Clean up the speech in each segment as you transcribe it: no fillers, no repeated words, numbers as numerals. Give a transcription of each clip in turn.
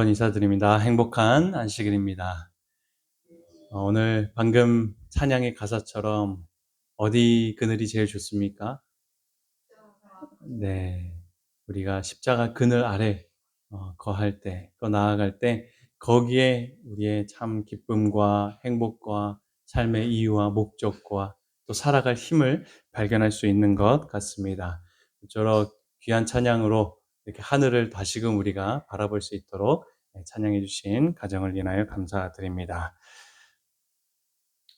인사드립니다. 행복한 안식일입니다. 오늘 방금 찬양의 가사처럼 어디 그늘이 제일 좋습니까? 네. 우리가 십자가 그늘 아래 거할 때, 나아갈 때 거기에 우리의 참 기쁨과 행복과 삶의 이유와 목적과 또 살아갈 힘을 발견할 수 있는 것 같습니다. 저런 귀한 찬양으로 이렇게 하늘을 다시금 우리가 바라볼 수 있도록 찬양해 주신 가정을 인하여 감사드립니다.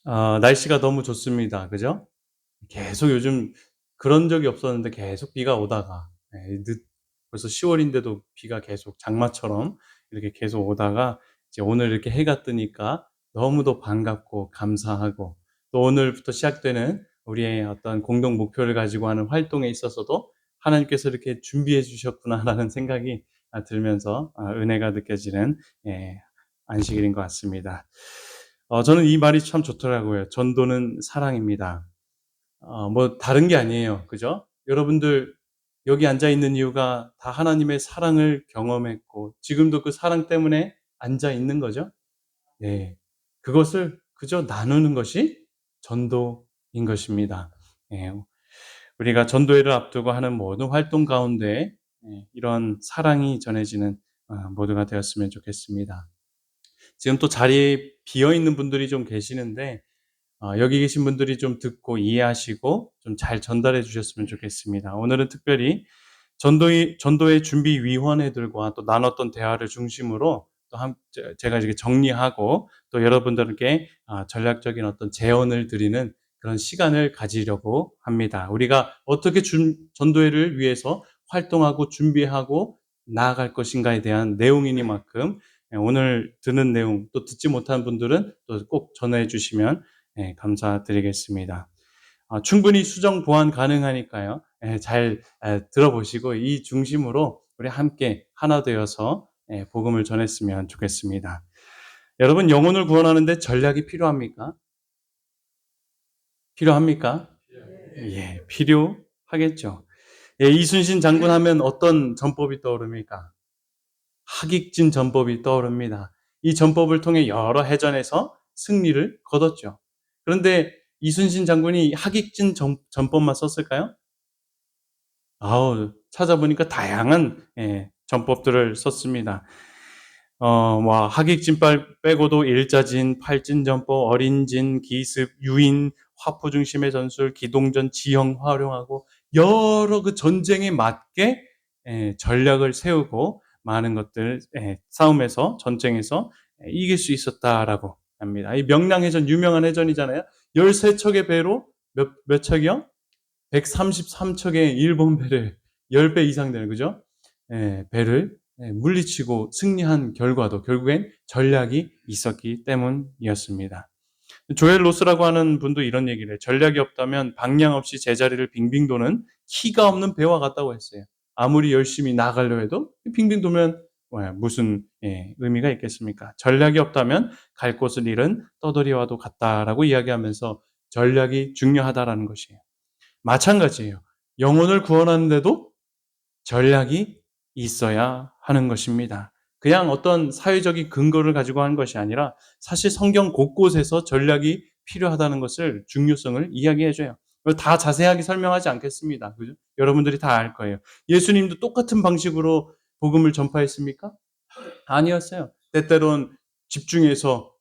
날씨가 너무 좋습니다. 그죠? 계속 요즘 그런 적이 없었는데 계속 비가 오다가 벌써 10월인데도 비가 계속 장마처럼 이렇게 계속 오다가 이제 오늘 이렇게 해가 뜨니까 너무도 반갑고 감사하고, 또 오늘부터 시작되는 우리의 어떤 공동 목표를 가지고 하는 활동에 있어서도 하나님께서 이렇게 준비해 주셨구나라는 생각이 들면서 은혜가 느껴지는 안식일인 것 같습니다. 저는 이 말이 참 좋더라고요. 전도는 사랑입니다. 뭐 다른 게 아니에요. 그죠? 여러분들 여기 앉아 있는 이유가 다 하나님의 사랑을 경험했고 지금도 그 사랑 때문에 앉아 있는 거죠. 네. 그것을 그저 나누는 것이 전도인 것입니다. 예. 우리가 전도회를 앞두고 하는 모든 활동 가운데 이런 사랑이 전해지는 모두가 되었으면 좋겠습니다. 지금 또 자리에 비어 있는 분들이 좀 계시는데 여기 계신 분들이 좀 듣고 이해하시고 좀 잘 전달해 주셨으면 좋겠습니다. 오늘은 특별히 전도회 준비위원회들과 또 나눴던 대화를 중심으로 또 제가 이렇게 정리하고 또 여러분들께 전략적인 어떤 제언을 드리는 그런 시간을 가지려고 합니다. 우리가 어떻게 전도회를 위해서 활동하고 준비하고 나아갈 것인가에 대한 내용이니만큼 오늘 듣는 내용 또 듣지 못한 분들은 또 꼭 전해 주시면 감사드리겠습니다. 충분히 수정 보완 가능하니까요. 잘 들어보시고 이 중심으로 우리 함께 하나 되어서 복음을 전했으면 좋겠습니다. 여러분, 영혼을 구원하는데 전략이 필요합니까? 필요합니까? 예, 필요하겠죠. 예, 이순신 장군 하면 어떤 전법이 떠오릅니까? 하깃진 전법이 떠오릅니다. 이 전법을 통해 여러 해전에서 승리를 거뒀죠. 그런데 이순신 장군이 하깃진 전법만 썼을까요? 찾아보니까 다양한 전법들을 썼습니다. 하깃진빨 빼고도 일자진, 팔진전법, 어린진, 기습, 유인, 화포 중심의 전술, 기동전, 지형 활용하고 여러 그 전쟁에 맞게 전략을 세우고 많은 것들 싸움에서 전쟁에서 이길 수 있었다라고 합니다. 이 명량해전 유명한 해전이잖아요. 13척의 배로 몇 척이요? 133척의 일본 배를 10배 이상 되는, 그죠? 배를 물리치고 승리한 결과도 결국엔 전략이 있었기 때문이었습니다. 조엘 로스라고 하는 분도 이런 얘기를 해요. 전략이 없다면 방향 없이 제자리를 빙빙 도는 키가 없는 배와 같다고 했어요. 아무리 열심히 나가려 해도 빙빙 돌면 무슨 의미가 있겠습니까? 전략이 없다면 갈 곳을 잃은 떠돌이와도 같다라고 이야기하면서 전략이 중요하다라는 것이에요. 마찬가지예요. 영혼을 구원하는데도 전략이 있어야 하는 것입니다. 그냥 어떤 사회적인 근거를 가지고 하는 것이 아니라 사실 성경 곳곳에서 전략이 필요하다는 것을 중요성을 이야기해줘요. 다 자세하게 설명하지 않겠습니다. 그죠? 여러분들이 다 알 거예요. 예수님도 똑같은 방식으로 복음을 전파했습니까? 아니었어요. 때때론 집중해서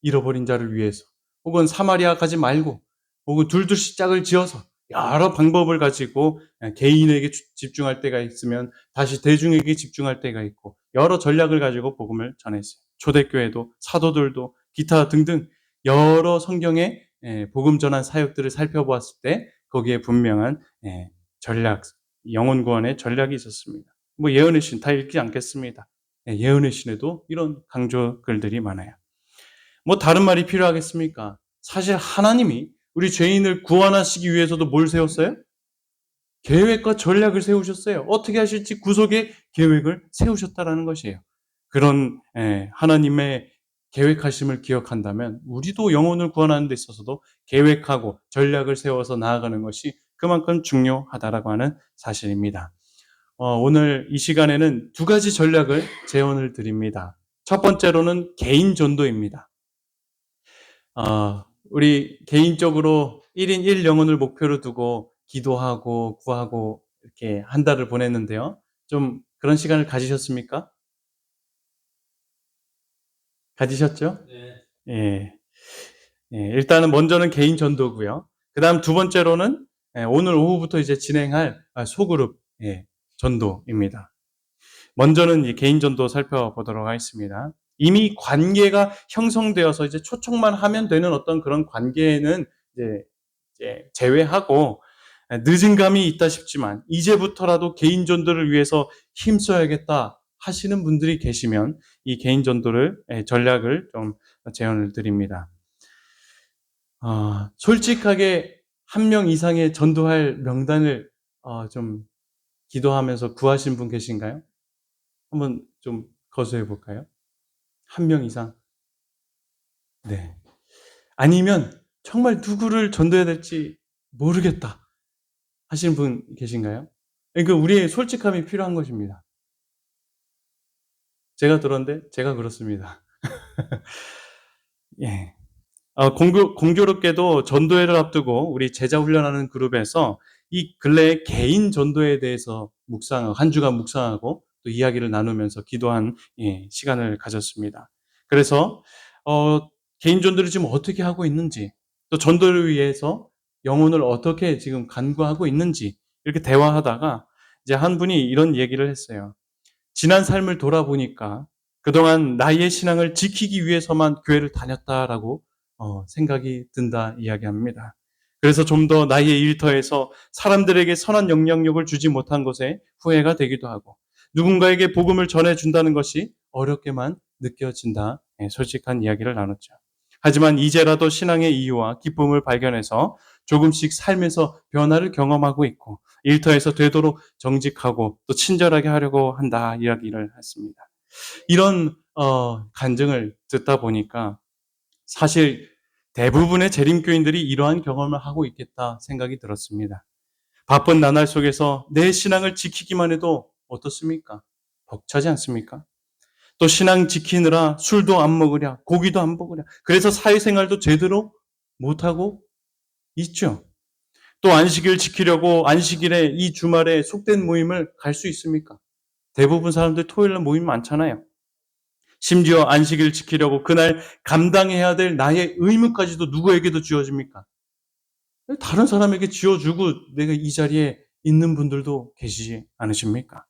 잃어버린 자를 위해서, 혹은 사마리아 가지 말고, 혹은 둘둘씩 짝을 지어서 여러 방법을 가지고 개인에게 집중할 때가 있으면 다시 대중에게 집중할 때가 있고 여러 전략을 가지고 복음을 전했어요. 초대교회도 사도들도 기타 등등 여러 성경의 복음 전한 사역들을 살펴보았을 때 거기에 분명한 전략, 영혼 구원의 전략이 있었습니다. 뭐 예언의 신 다 읽지 않겠습니다. 예언의 신에도 이런 강조 글들이 많아요. 뭐 다른 말이 필요하겠습니까? 사실 하나님이 우리 죄인을 구원하시기 위해서도 뭘 세웠어요? 계획과 전략을 세우셨어요. 어떻게 하실지 구속의 계획을 세우셨다라는 것이에요. 그런 하나님의 계획하심을 기억한다면 우리도 영혼을 구원하는 데 있어서도 계획하고 전략을 세워서 나아가는 것이 그만큼 중요하다라고 하는 사실입니다. 오늘 이 시간에는 두 가지 전략을 제언을 드립니다. 첫 번째로는 개인 전도입니다. 우리 개인적으로 1인 1영혼을 목표로 두고 기도하고 구하고 이렇게 한 달을 보냈는데요. 좀 그런 시간을 가지셨습니까? 가지셨죠? 네. 예. 예, 일단은 먼저는 개인 전도고요. 그다음 두 번째로는 오늘 오후부터 이제 진행할 소그룹 전도입니다. 먼저는 이 개인 전도 살펴보도록 하겠습니다. 이미 관계가 형성되어서 이제 초청만 하면 되는 어떤 그런 관계는 이제 제외하고 늦은 감이 있다 싶지만 이제부터라도 개인 전도를 위해서 힘써야겠다 하시는 분들이 계시면 이 개인 전도를 전략을 좀 제언을 드립니다. 솔직하게 한 명 이상의 전도할 명단을 좀 기도하면서 구하신 분 계신가요? 한번 좀 거수해 볼까요? 한 명 이상. 네. 아니면 정말 누구를 전도해야 될지 모르겠다 하시는 분 계신가요? 그러니까 우리의 솔직함이 필요한 것입니다. 제가 들었는데 제가 그렇습니다. 예. 공교롭게도 전도회를 앞두고 우리 제자 훈련하는 그룹에서 이 근래에 개인 전도에 대해서 한 주간 묵상하고 또 이야기를 나누면서 기도한 시간을 가졌습니다. 그래서 개인 전도를 지금 어떻게 하고 있는지, 또 전도를 위해서 영혼을 어떻게 지금 간구하고 있는지 이렇게 대화하다가 이제 한 분이 이런 얘기를 했어요. 지난 삶을 돌아보니까 그동안 나의 신앙을 지키기 위해서만 교회를 다녔다라고 생각이 든다 이야기합니다. 그래서 좀 더 나의 일터에서 사람들에게 선한 영향력을 주지 못한 것에 후회가 되기도 하고 누군가에게 복음을 전해준다는 것이 어렵게만 느껴진다. 솔직한 이야기를 나눴죠. 하지만 이제라도 신앙의 이유와 기쁨을 발견해서 조금씩 삶에서 변화를 경험하고 있고 일터에서 되도록 정직하고 또 친절하게 하려고 한다 이야기를 했습니다. 이런 간증을 듣다 보니까 사실 대부분의 재림교인들이 이러한 경험을 하고 있겠다 생각이 들었습니다. 바쁜 나날 속에서 내 신앙을 지키기만 해도 어떻습니까? 벅차지 않습니까? 또 신앙 지키느라 술도 안 먹으랴, 고기도 안 먹으랴. 그래서 사회생활도 제대로 못하고 있죠. 또 안식일 지키려고 안식일에 이 주말에 속된 모임을 갈 수 있습니까? 대부분 사람들 토요일날 모임 많잖아요. 심지어 안식일 지키려고 그날 감당해야 될 나의 의무까지도 누구에게도 지어집니까? 다른 사람에게 지어주고 내가 이 자리에 있는 분들도 계시지 않으십니까?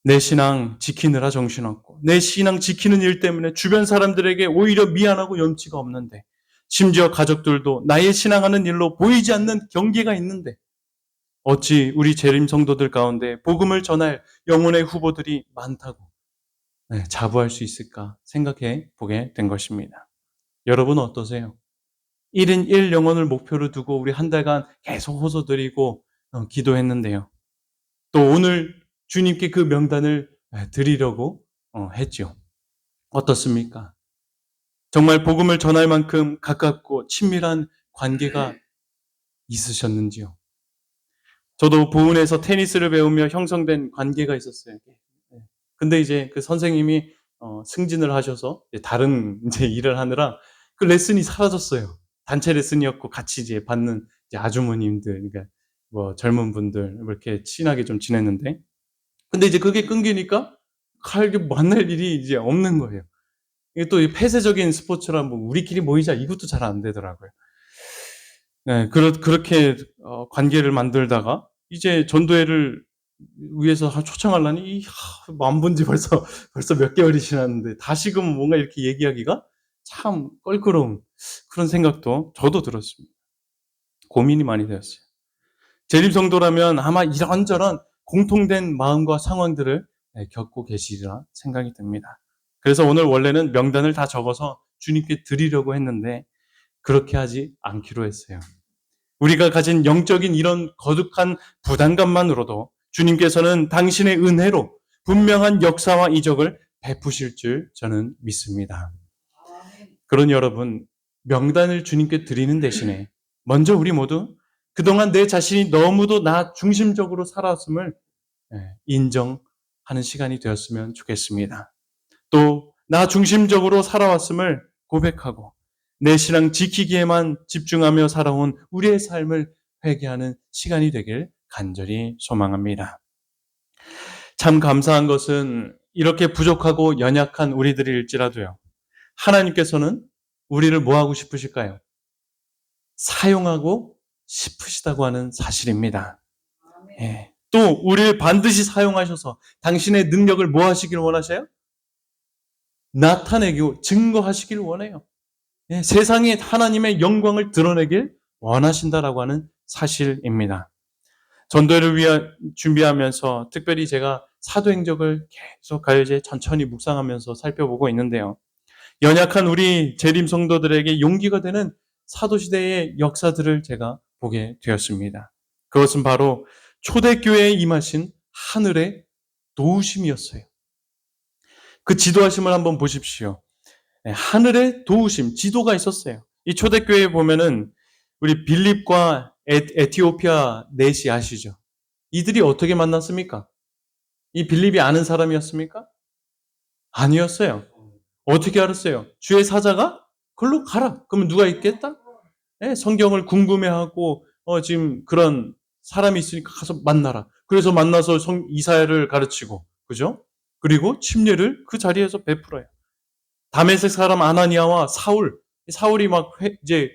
내 신앙 지키느라 정신없고 내 신앙 지키는 일 때문에 주변 사람들에게 오히려 미안하고 염치가 없는데 심지어 가족들도 나의 신앙하는 일로 보이지 않는 경계가 있는데 어찌 우리 재림 성도들 가운데 복음을 전할 영혼의 후보들이 많다고 자부할 수 있을까 생각해 보게 된 것입니다. 여러분은 어떠세요? 1인 1영혼을 목표로 두고 우리 한 달간 계속 호소드리고 기도했는데요. 또 오늘 주님께 그 명단을 드리려고 했죠. 어떻습니까? 정말 복음을 전할 만큼 가깝고 친밀한 관계가 있으셨는지요? 저도 보은에서 테니스를 배우며 형성된 관계가 있었어요. 근데 이제 그 선생님이 승진을 하셔서 다른 이제 일을 하느라 그 레슨이 사라졌어요. 단체 레슨이었고 같이 이제 받는 이제 아주머님들, 그러니까 뭐 젊은 분들 이렇게 친하게 좀 지냈는데, 근데 이제 그게 끊기니까 만날 일이 이제 없는 거예요. 이게 또 폐쇄적인 스포츠라 뭐 우리끼리 모이자 이것도 잘 안 되더라고요. 네, 그렇게 관계를 만들다가 이제 전도회를 위해서 초청하려니 안 본 지 벌써 몇 개월이 지났는데 다시금 뭔가 이렇게 얘기하기가 참 껄끄러운 그런 생각도 저도 들었습니다. 고민이 많이 되었어요. 재림성도라면 아마 이런저런 공통된 마음과 상황들을 겪고 계시리라 생각이 듭니다. 그래서 오늘 원래는 명단을 다 적어서 주님께 드리려고 했는데 그렇게 하지 않기로 했어요. 우리가 가진 영적인 이런 거룩한 부담감만으로도 주님께서는 당신의 은혜로 분명한 역사와 이적을 베푸실 줄 저는 믿습니다. 그런 여러분, 명단을 주님께 드리는 대신에 먼저 우리 모두 그동안 내 자신이 너무도 나 중심적으로 살아왔음을 인정하는 시간이 되었으면 좋겠습니다. 또 나 중심적으로 살아왔음을 고백하고 내 신앙 지키기에만 집중하며 살아온 우리의 삶을 회개하는 시간이 되길 간절히 소망합니다. 참 감사한 것은 이렇게 부족하고 연약한 우리들일지라도요. 하나님께서는 우리를 뭐 하고 싶으실까요? 사용하고 싶으시다고 하는 사실입니다. 예. 또 우리를 반드시 사용하셔서 당신의 능력을 뭐 하시길 원하셔요? 나타내고 증거하시길 원해요. 예. 세상에 하나님의 영광을 드러내길 원하신다라고 하는 사실입니다. 전도를 위한 준비하면서 특별히 제가 사도행적을 계속 가요제 천천히 묵상하면서 살펴보고 있는데요. 연약한 우리 재림 성도들에게 용기가 되는 사도시대의 역사들을 제가 보게 되었습니다. 그것은 바로 초대교회에 임하신 하늘의 도우심이었어요. 그 지도하심을 한번 보십시오. 하늘의 도우심, 지도가 있었어요. 이 초대교회에 보면은 우리 빌립과 에티오피아 넷이 아시죠? 이들이 어떻게 만났습니까? 이 빌립이 아는 사람이었습니까? 아니었어요. 어떻게 알았어요? 주의 사자가 글로 가라. 그러면 누가 있겠다? 네, 성경을 궁금해하고 지금 그런 사람이 있으니까 가서 만나라. 그래서 만나서 이사야를 가르치고, 그죠? 그리고 침례를 그 자리에서 베풀어요. 다메섹 사람 아나니아와 사울이 막 이제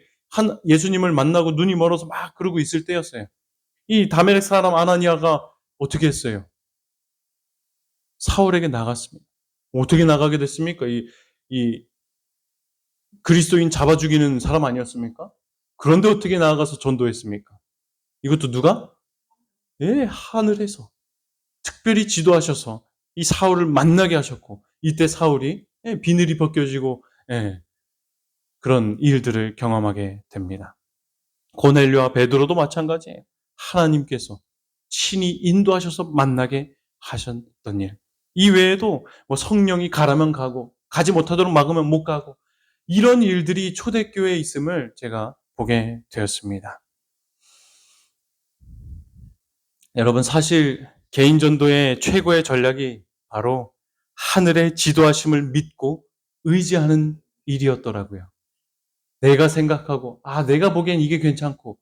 예수님을 만나고 눈이 멀어서 막 그러고 있을 때였어요. 이 다메섹 사람 아나니아가 어떻게 했어요? 사울에게 나갔습니다. 어떻게 나가게 됐습니까? 이 그리스도인 잡아 죽이는 사람 아니었습니까? 그런데 어떻게 나아가서 전도했습니까? 이것도 누가? 예, 하늘에서 특별히 지도하셔서 이 사울을 만나게 하셨고, 이때 사울이 비늘이 벗겨지고 그런 일들을 경험하게 됩니다. 고넬료와 베드로도 마찬가지예요. 하나님께서 친히 인도하셔서 만나게 하셨던 일. 이 외에도 뭐 성령이 가라면 가고 가지 못하도록 막으면 못 가고 이런 일들이 초대교회에 있음을 제가 보게 되었습니다. 여러분, 사실 개인 전도의 최고의 전략이 바로 하늘의 지도하심을 믿고 의지하는 일이었더라고요. 내가 생각하고 내가 보기엔 이게 괜찮고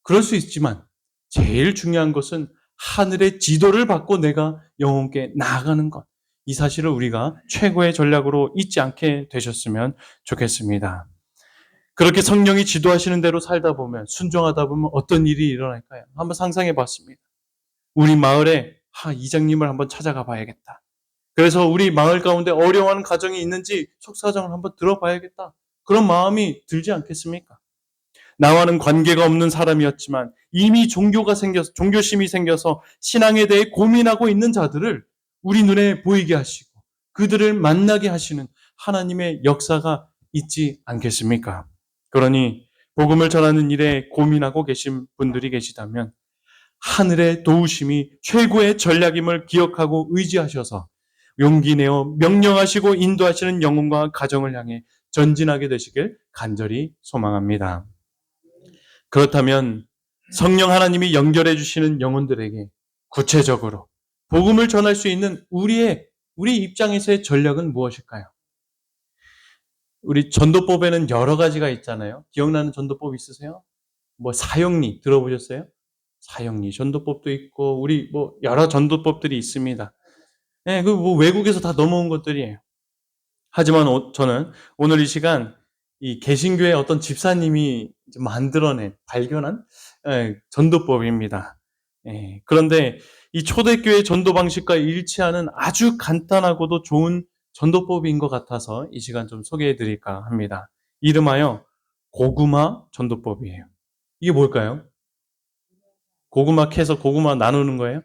그럴 수 있지만 제일 중요한 것은 하늘의 지도를 받고 내가 영혼께 나아가는 것. 이 사실을 우리가 최고의 전략으로 잊지 않게 되셨으면 좋겠습니다. 그렇게 성령이 지도하시는 대로 살다 보면, 순종하다 보면 어떤 일이 일어날까요? 한번 상상해 봤습니다. 우리 마을에 이장님을 한번 찾아가 봐야겠다. 그래서 우리 마을 가운데 어려워하는 가정이 있는지 속사정을 한번 들어봐야겠다. 그런 마음이 들지 않겠습니까? 나와는 관계가 없는 사람이었지만 이미 종교심이 생겨서 신앙에 대해 고민하고 있는 자들을 우리 눈에 보이게 하시고 그들을 만나게 하시는 하나님의 역사가 있지 않겠습니까? 그러니 복음을 전하는 일에 고민하고 계신 분들이 계시다면 하늘의 도우심이 최고의 전략임을 기억하고 의지하셔서 용기 내어 명령하시고 인도하시는 영혼과 가정을 향해 전진하게 되시길 간절히 소망합니다. 그렇다면 성령 하나님이 연결해 주시는 영혼들에게 구체적으로 복음을 전할 수 있는 우리 입장에서의 전략은 무엇일까요? 우리 전도법에는 여러 가지가 있잖아요. 기억나는 전도법 있으세요? 사형리 들어보셨어요? 사형리 전도법도 있고 우리 여러 전도법들이 있습니다. 네, 외국에서 다 넘어온 것들이에요. 하지만 저는 오늘 이 시간 이 개신교의 어떤 집사님이 발견한 전도법입니다. 그런데 이 초대교회 전도 방식과 일치하는 아주 간단하고도 좋은 전도법인 것 같아서 이 시간 좀 소개해 드릴까 합니다. 이름하여 고구마 전도법이에요. 이게 뭘까요? 고구마 캐서 고구마 나누는 거예요?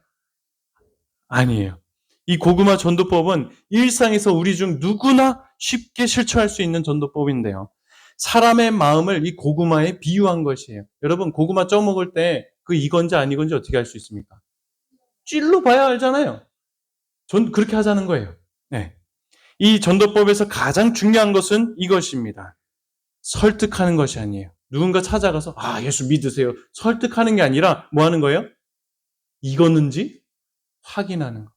아니에요. 이 고구마 전도법은 일상에서 우리 중 누구나 쉽게 실천할 수 있는 전도법인데요. 사람의 마음을 이 고구마에 비유한 것이에요. 여러분, 고구마 쪄 먹을 때 그 이건지 아니건지 어떻게 알 수 있습니까? 찔러 봐야 알잖아요. 그렇게 하자는 거예요. 네. 이 전도법에서 가장 중요한 것은 이것입니다. 설득하는 것이 아니에요. 누군가 찾아가서 예수 믿으세요. 설득하는 게 아니라 뭐 하는 거예요? 익었는지 확인하는 거.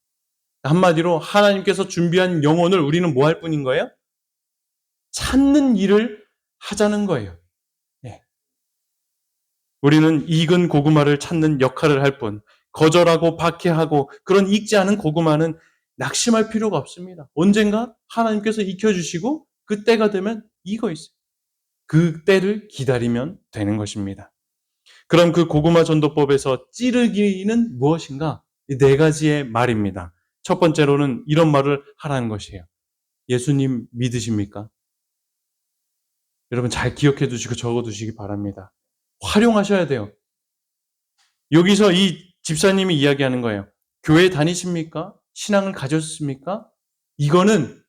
한마디로 하나님께서 준비한 영혼을 우리는 뭐 할 뿐인 거예요? 찾는 일을 하자는 거예요. 예. 우리는 익은 고구마를 찾는 역할을 할 뿐, 거절하고 박해하고 그런 익지 않은 고구마는 낙심할 필요가 없습니다. 언젠가 하나님께서 익혀주시고 그 때가 되면 익어 있어요. 그 때를 기다리면 되는 것입니다. 그럼 그 고구마 전도법에서 찌르기는 무엇인가? 이 네 가지의 말입니다. 첫 번째로는 이런 말을 하라는 것이에요. 예수님 믿으십니까? 여러분 잘 기억해 두시고 적어 두시기 바랍니다. 활용하셔야 돼요. 여기서 이 집사님이 이야기하는 거예요. 교회 다니십니까? 신앙을 가졌습니까? 이거는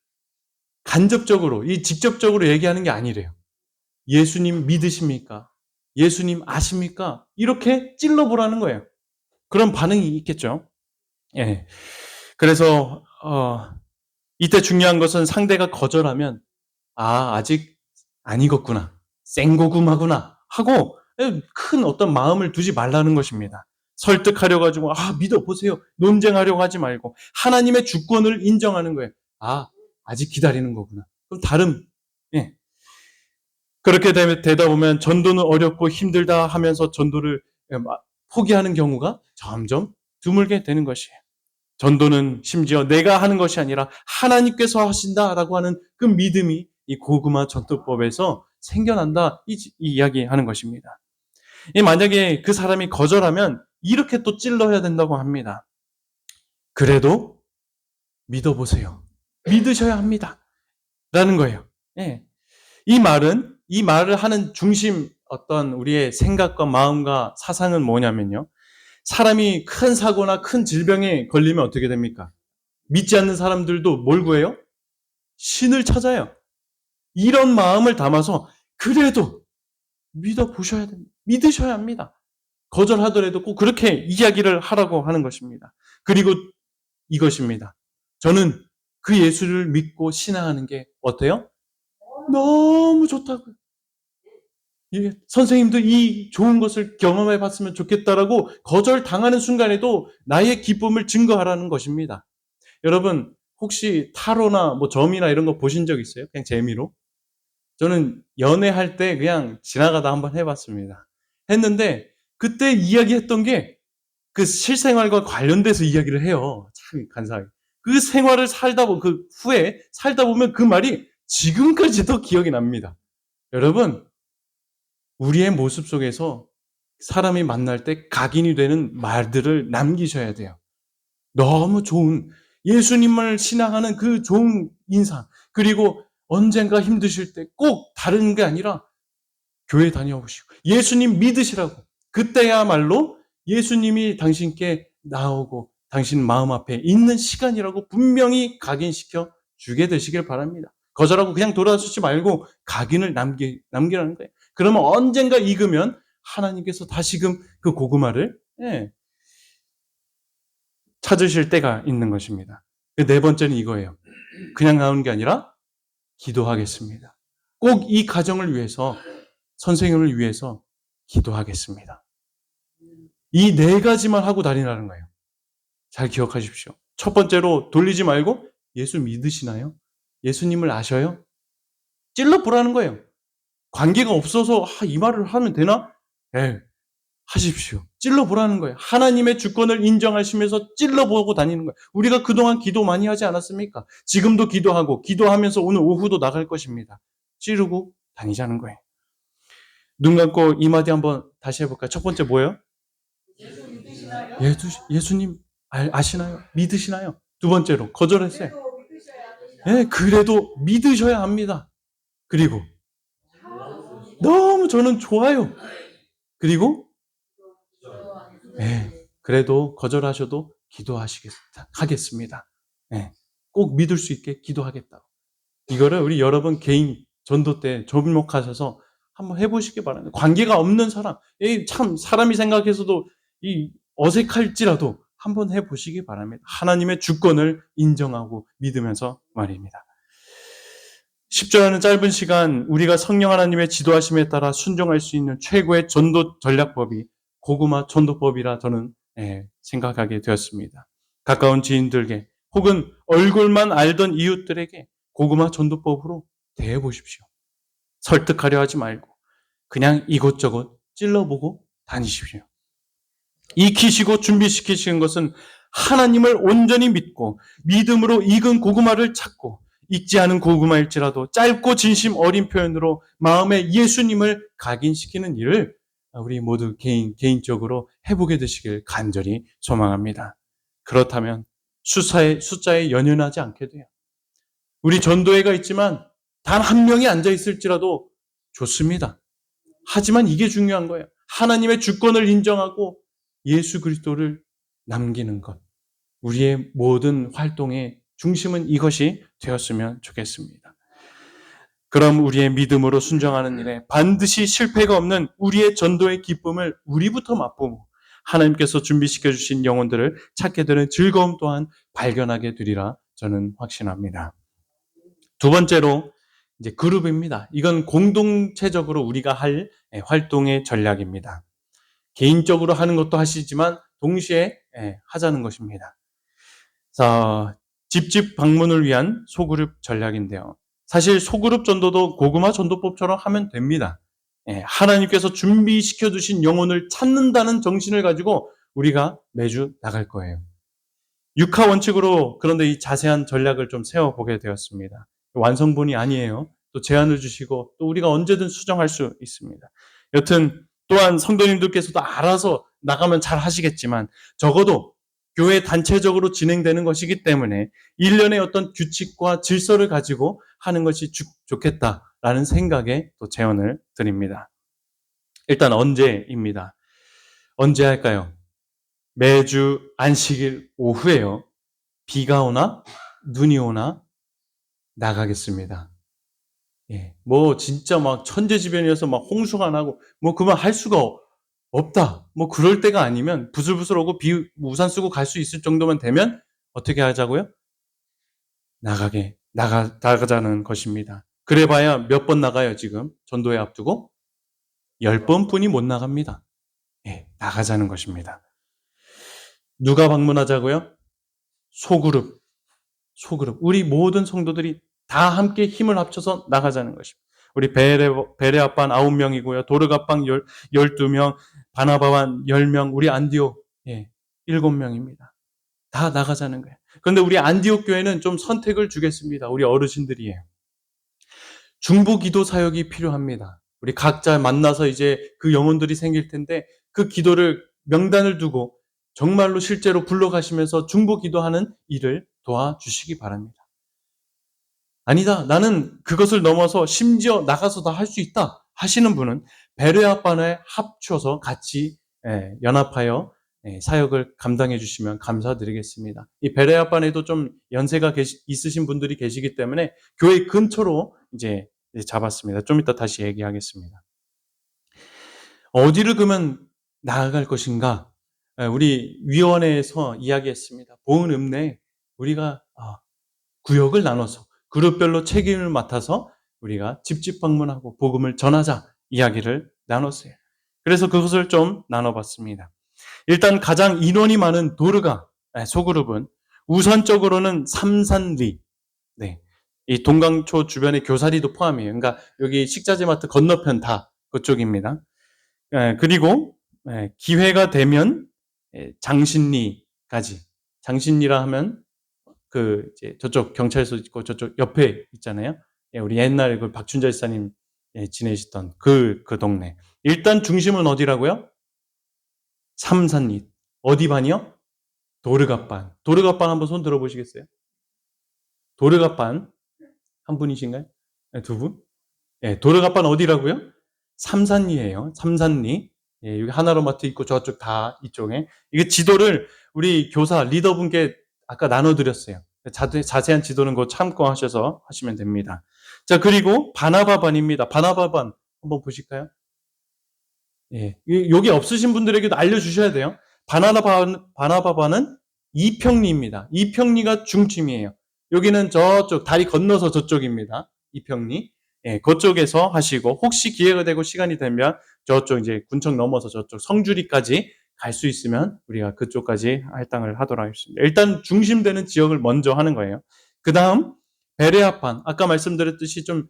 간접적으로, 이 직접적으로 얘기하는 게 아니래요. 예수님 믿으십니까? 예수님 아십니까? 이렇게 찔러보라는 거예요. 그런 반응이 있겠죠. 예. 그래서 이때 중요한 것은 상대가 거절하면 아직 안 익었구나. 생고구마구나 하고 큰 어떤 마음을 두지 말라는 것입니다. 설득하려고 가지고 믿어보세요. 논쟁하려고 하지 말고 하나님의 주권을 인정하는 거예요. 아직 기다리는 거구나. 그럼 다른 예. 그렇게 되다 보면 전도는 어렵고 힘들다 하면서 전도를 포기하는 경우가 점점 드물게 되는 것이에요. 전도는 심지어 내가 하는 것이 아니라 하나님께서 하신다라고 하는 그 믿음이 이 고구마 전도법에서 생겨난다 이 이야기하는 것입니다. 만약에 그 사람이 거절하면 이렇게 또 찔러야 된다고 합니다. 그래도 믿어보세요. 믿으셔야 합니다. 라는 거예요. 예. 이 말을 하는 중심 어떤 우리의 생각과 마음과 사상은 뭐냐면요. 사람이 큰 사고나 큰 질병에 걸리면 어떻게 됩니까? 믿지 않는 사람들도 뭘 구해요? 신을 찾아요. 이런 마음을 담아서 그래도 믿어보셔야 됩니다. 믿으셔야 합니다. 거절하더라도 꼭 그렇게 이야기를 하라고 하는 것입니다. 그리고 이것입니다. 저는 그 예수를 믿고 신앙하는 게 어때요? 너무 좋다고요. 선생님도 이 좋은 것을 경험해 봤으면 좋겠다라고 거절당하는 순간에도 나의 기쁨을 증거하라는 것입니다. 여러분, 혹시 타로나 점이나 이런 거 보신 적 있어요? 그냥 재미로? 저는 연애할 때 그냥 지나가다 한번 해봤습니다. 했는데, 그때 이야기했던 게 그 실생활과 관련돼서 이야기를 해요. 참 간사하게. 그 생활을 그 후에 살다 보면 그 말이 지금까지도 기억이 납니다. 여러분, 우리의 모습 속에서 사람이 만날 때 각인이 되는 말들을 남기셔야 돼요. 너무 좋은 예수님을 신앙하는 그 좋은 인상, 그리고 언젠가 힘드실 때 꼭 다른 게 아니라 교회 다녀오시고 예수님 믿으시라고. 그때야말로 예수님이 당신께 나오고 당신 마음 앞에 있는 시간이라고 분명히 각인시켜 주게 되시길 바랍니다. 거절하고 그냥 돌아서지 말고 각인을 남기라는 거예요. 그러면 언젠가 익으면 하나님께서 다시금 그 고구마를 찾으실 때가 있는 것입니다. 네 번째는 이거예요. 그냥 나오는 게 아니라 기도하겠습니다. 꼭 이 가정을 위해서, 선생님을 위해서 기도하겠습니다. 이 네 가지만 하고 다니라는 거예요. 잘 기억하십시오. 첫 번째로 돌리지 말고 예수 믿으시나요? 예수님을 아셔요? 찔러보라는 거예요. 관계가 없어서 이 말을 하면 되나? 하십시오. 찔러보라는 거예요. 하나님의 주권을 인정하시면서 찔러보고 다니는 거예요. 우리가 그동안 기도 많이 하지 않았습니까? 지금도 기도하고 기도하면서 오늘 오후도 나갈 것입니다. 찌르고 다니자는 거예요. 눈 감고 이 마디 한번 다시 해볼까요? 첫 번째 뭐예요? 예수님 아시나요? 믿으시나요? 두 번째로 거절했어요. 그래도 믿으셔야 합니다. 그리고 너무 저는 좋아요. 그리고 그래도 거절하셔도 하겠습니다. 꼭 믿을 수 있게 기도하겠다고. 이거를 우리 여러분 개인 전도 때 접목하셔서 한번 해보시기 바랍니다. 관계가 없는 사람, 참 사람이 생각해서도 어색할지라도 한번 해보시기 바랍니다. 하나님의 주권을 인정하고 믿으면서 말입니다. 10절하는 짧은 시간 우리가 성령 하나님의 지도하심에 따라 순종할 수 있는 최고의 전도 전략법이 고구마 전도법이라 저는 생각하게 되었습니다. 가까운 지인들에게 혹은 얼굴만 알던 이웃들에게 고구마 전도법으로 대해 보십시오. 설득하려 하지 말고 그냥 이곳저곳 찔러보고 다니십시오. 익히시고 준비시키시는 것은 하나님을 온전히 믿고 믿음으로 익은 고구마를 찾고 익지 않은 고구마일지라도 짧고 진심 어린 표현으로 마음에 예수님을 각인시키는 일을 우리 모두 개인적으로 해보게 되시길 간절히 소망합니다. 그렇다면 숫자에 연연하지 않게 돼요. 우리 전도회가 있지만 단 한 명이 앉아 있을지라도 좋습니다. 하지만 이게 중요한 거예요. 하나님의 주권을 인정하고 예수 그리스도를 남기는 것. 우리의 모든 활동의 중심은 이것이 되었으면 좋겠습니다. 그럼 우리의 믿음으로 순종하는 일에 반드시 실패가 없는 우리의 전도의 기쁨을 우리부터 맛보고 하나님께서 준비시켜 주신 영혼들을 찾게 되는 즐거움 또한 발견하게 되리라 저는 확신합니다. 두 번째로 이제 그룹입니다. 이건 공동체적으로 우리가 할 활동의 전략입니다. 개인적으로 하는 것도 하시지만 동시에 하자는 것입니다. 자, 집집 방문을 위한 소그룹 전략인데요. 사실 소그룹 전도도 고구마 전도법처럼 하면 됩니다. 하나님께서 준비시켜 두신 영혼을 찾는다는 정신을 가지고 우리가 매주 나갈 거예요. 육하 원칙으로 그런데 이 자세한 전략을 좀 세워보게 되었습니다. 완성본이 아니에요. 또 제안을 주시고 또 우리가 언제든 수정할 수 있습니다. 여튼 또한 성도님들께서도 알아서 나가면 잘 하시겠지만 적어도 교회 단체적으로 진행되는 것이기 때문에 일련의 어떤 규칙과 질서를 가지고 하는 것이 좋겠다라는 생각에 또 제언을 드립니다. 일단 언제입니다. 언제 할까요? 매주 안식일 오후에요. 비가 오나 눈이 오나 나가겠습니다. 뭐 진짜 막 천재지변이어서 막 홍수가 나고 뭐 그만 할 수가 없다. 뭐 그럴 때가 아니면 부슬부슬 오고 우산 쓰고 갈 수 있을 정도만 되면 어떻게 하자고요? 나가자는 것입니다. 그래봐야 몇 번 나가요, 지금. 전도회 앞두고? 10번뿐이 못 나갑니다. 나가자는 것입니다. 누가 방문하자고요? 소그룹. 우리 모든 성도들이 다 함께 힘을 합쳐서 나가자는 것입니다. 우리 베레아반 9명이고요. 도르가방 12명, 바나바반 10명, 우리 안디옥 7명입니다. 다 나가자는 거예요. 그런데 우리 안디옥 교회는 좀 선택을 주겠습니다. 우리 어르신들이에요. 중보 기도 사역이 필요합니다. 우리 각자 만나서 이제 그 영혼들이 생길 텐데 그 기도를 명단을 두고 정말로 실제로 불러가시면서 중보 기도하는 일을 도와주시기 바랍니다. 아니다. 나는 그것을 넘어서 심지어 나가서 다 할 수 있다 하시는 분은 베레아반에 합쳐서 같이 연합하여 사역을 감당해 주시면 감사드리겠습니다. 이 베레아반에도 좀 연세가 있으신 분들이 계시기 때문에 교회 근처로 이제 잡았습니다. 좀 이따 다시 얘기하겠습니다. 어디를 그러면 나아갈 것인가? 우리 위원회에서 이야기했습니다. 보은 읍내 우리가 구역을 나눠서 그룹별로 책임을 맡아서 우리가 집집 방문하고 복음을 전하자 이야기를 나눴어요. 그래서 그것을 좀 나눠봤습니다. 일단 가장 인원이 많은 도르가 소그룹은 우선적으로는 삼산리, 이 동강초 주변의 교사리도 포함이에요. 그러니까 여기 식자재 마트 건너편 다 그쪽입니다. 그리고 기회가 되면 장신리까지. 장신리라 하면 이제 저쪽 경찰서 있고 저쪽 옆에 있잖아요. 우리 옛날에 그 박춘자 지사님 지내시던 그 동네. 일단 중심은 어디라고요? 삼산리. 어디 반이요? 도르갑반. 도르갑반 한번 손 들어보시겠어요? 도르갑반 한 분이신가요? 두 분? 도르갑반 어디라고요? 삼산리예요. 삼산리. 여기 하나로마트 있고 저쪽 다 이쪽에. 이게 지도를 우리 교사 리더분께 아까 나눠드렸어요. 자세한 지도는 그거 참고하셔서 하시면 됩니다. 자, 그리고 바나바반입니다. 바나바반 한번 보실까요? 여기 없으신 분들에게도 알려주셔야 돼요. 바나바반은 이평리입니다. 이평리가 중심이에요. 여기는 저쪽 다리 건너서 저쪽입니다. 이평리. 그쪽에서 하시고 혹시 기회가 되고 시간이 되면 저쪽 이제 군청 넘어서 저쪽 성주리까지 갈 수 있으면 우리가 그쪽까지 할당을 하도록 하겠습니다. 일단 중심되는 지역을 먼저 하는 거예요. 그 다음 베레아판, 아까 말씀드렸듯이 좀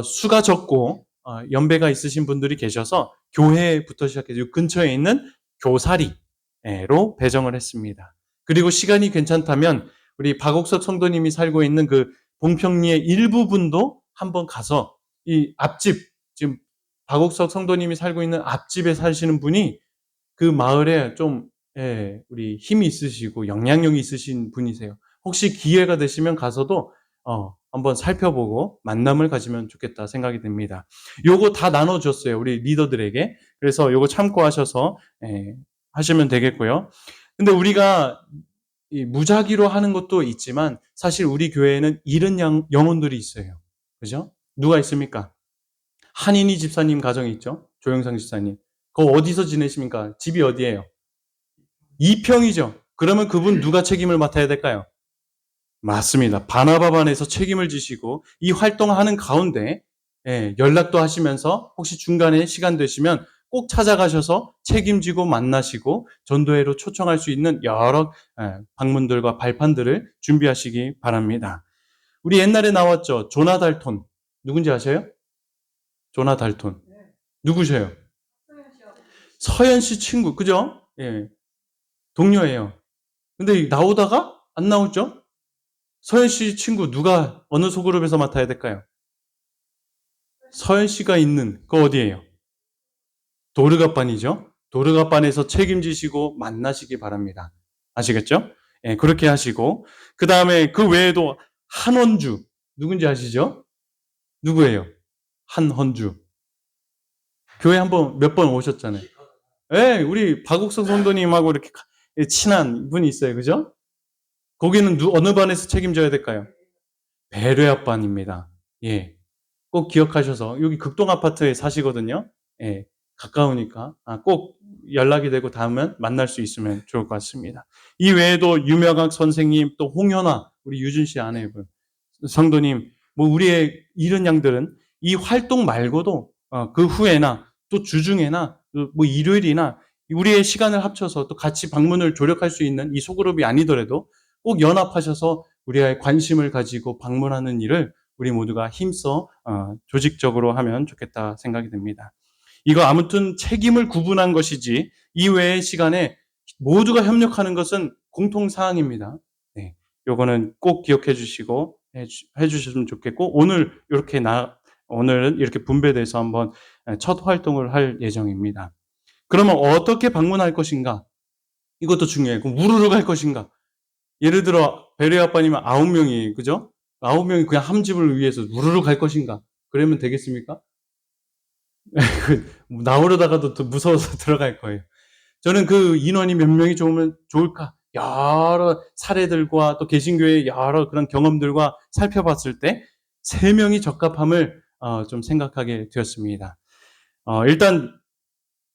수가 적고 연배가 있으신 분들이 계셔서 교회부터 시작해서 근처에 있는 교사리로 배정을 했습니다. 그리고 시간이 괜찮다면 우리 박옥석 성도님이 살고 있는 그 봉평리의 일부분도 한번 가서 이 앞집, 지금 박옥석 성도님이 살고 있는 앞집에 사시는 분이 그 마을에 좀 우리 힘이 있으시고 영향력이 있으신 분이세요. 혹시 기회가 되시면 가서도 한번 살펴보고 만남을 가지면 좋겠다 생각이 듭니다. 요거 다 나눠줬어요, 우리 리더들에게. 그래서 요거 참고하셔서 하시면 되겠고요. 근데 우리가 이 무작위로 하는 것도 있지만 사실 우리 교회에는 잃은 영혼들이 있어요. 그죠? 누가 있습니까? 한인희 집사님 가정이 있죠? 조영상 집사님. 그거 어디서 지내십니까? 집이 어디예요? 이평이죠. 그러면 그분 누가 책임을 맡아야 될까요? 맞습니다. 바나바반에서 책임을 지시고 이 활동하는 가운데 연락도 하시면서 혹시 중간에 시간 되시면 꼭 찾아가셔서 책임지고 만나시고 전도회로 초청할 수 있는 여러 방문들과 발판들을 준비하시기 바랍니다. 우리 옛날에 나왔죠. 조나 달톤. 누군지 아세요? 조나 달톤. 누구세요? 서현 씨 친구. 그죠? 예. 동료예요. 근데 나오다가 안 나오죠? 서현 씨 친구 누가 어느 소그룹에서 맡아야 될까요? 서현 씨가 있는 그 어디예요? 도르가반이죠. 도르가반에서 책임지시고 만나시기 바랍니다. 아시겠죠? 예, 그렇게 하시고 그 다음에 그 외에도 한원주 누군지 아시죠? 누구예요? 한헌주. 교회 한번 몇 번 오셨잖아요. 예, 우리 박옥성 성도님하고 이렇게 친한 분이 있어요. 그죠? 거기는 어느 반에서 책임져야 될까요? 베레아반입니다. 예. 꼭 기억하셔서 여기 극동 아파트에 사시거든요. 예. 가까우니까 꼭 연락이 되고 닿으면 만날 수 있으면 좋을 것 같습니다. 이 외에도 유명학 선생님 또 홍현아 우리 유준 씨 아내분 성도님 뭐 우리의 이런 양들은 이 활동 말고도 그 후에나 또 주중에나 뭐 일요일이나 우리의 시간을 합쳐서 또 같이 방문을 조력할 수 있는 이 소그룹이 아니더라도 꼭 연합하셔서 우리의 관심을 가지고 방문하는 일을 우리 모두가 힘써 조직적으로 하면 좋겠다 생각이 듭니다. 이거 아무튼 책임을 구분한 것이지 이외의 시간에 모두가 협력하는 것은 공통사항입니다. 네, 요거는 꼭 기억해 주시고 해주셨으면 좋겠고 오늘은 이렇게 분배돼서 한번 첫 활동을 할 예정입니다. 그러면 어떻게 방문할 것인가? 이것도 중요해요. 그럼 우르르 갈 것인가? 예를 들어 베레 아빠님은 9명이 그죠? 9명이 그냥 한 집을 위해서 우르르 갈 것인가? 그러면 되겠습니까? 나오려다가도 더 무서워서 들어갈 거예요. 저는 그 인원이 몇 명이 좋으면 좋을까? 여러 사례들과 또 개신교의 여러 그런 경험들과 살펴봤을 때 3명이 적합함을 좀 생각하게 되었습니다. 일단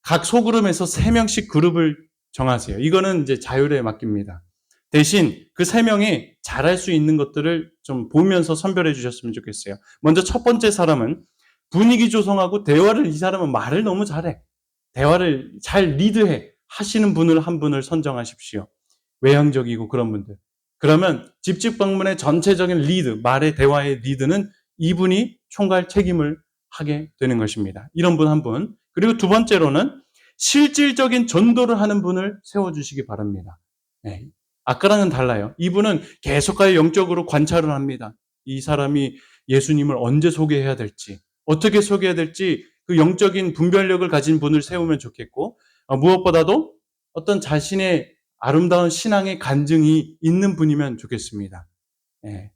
각 소그룹에서 3명씩 그룹을 정하세요. 이거는 이제 자율에 맡깁니다. 대신 그 3명이 잘할 수 있는 것들을 좀 보면서 선별해 주셨으면 좋겠어요. 먼저 첫 번째 사람은 분위기 조성하고 대화를 이 사람은 말을 너무 잘해. 대화를 잘 리드해. 하시는 분을 한 분을 선정하십시오. 외향적이고 그런 분들. 그러면 집집 방문의 전체적인 리드, 말의 대화의 리드는 이분이 총괄 책임을 하게 되는 것입니다. 이런 분 한 분. 그리고 두 번째로는 실질적인 전도를 하는 분을 세워주시기 바랍니다. 네. 아까랑은 달라요. 이분은 계속하여 영적으로 관찰을 합니다. 이 사람이 예수님을 언제 소개해야 될지, 어떻게 소개해야 될지 그 영적인 분별력을 가진 분을 세우면 좋겠고 무엇보다도 어떤 자신의 아름다운 신앙의 간증이 있는 분이면 좋겠습니다.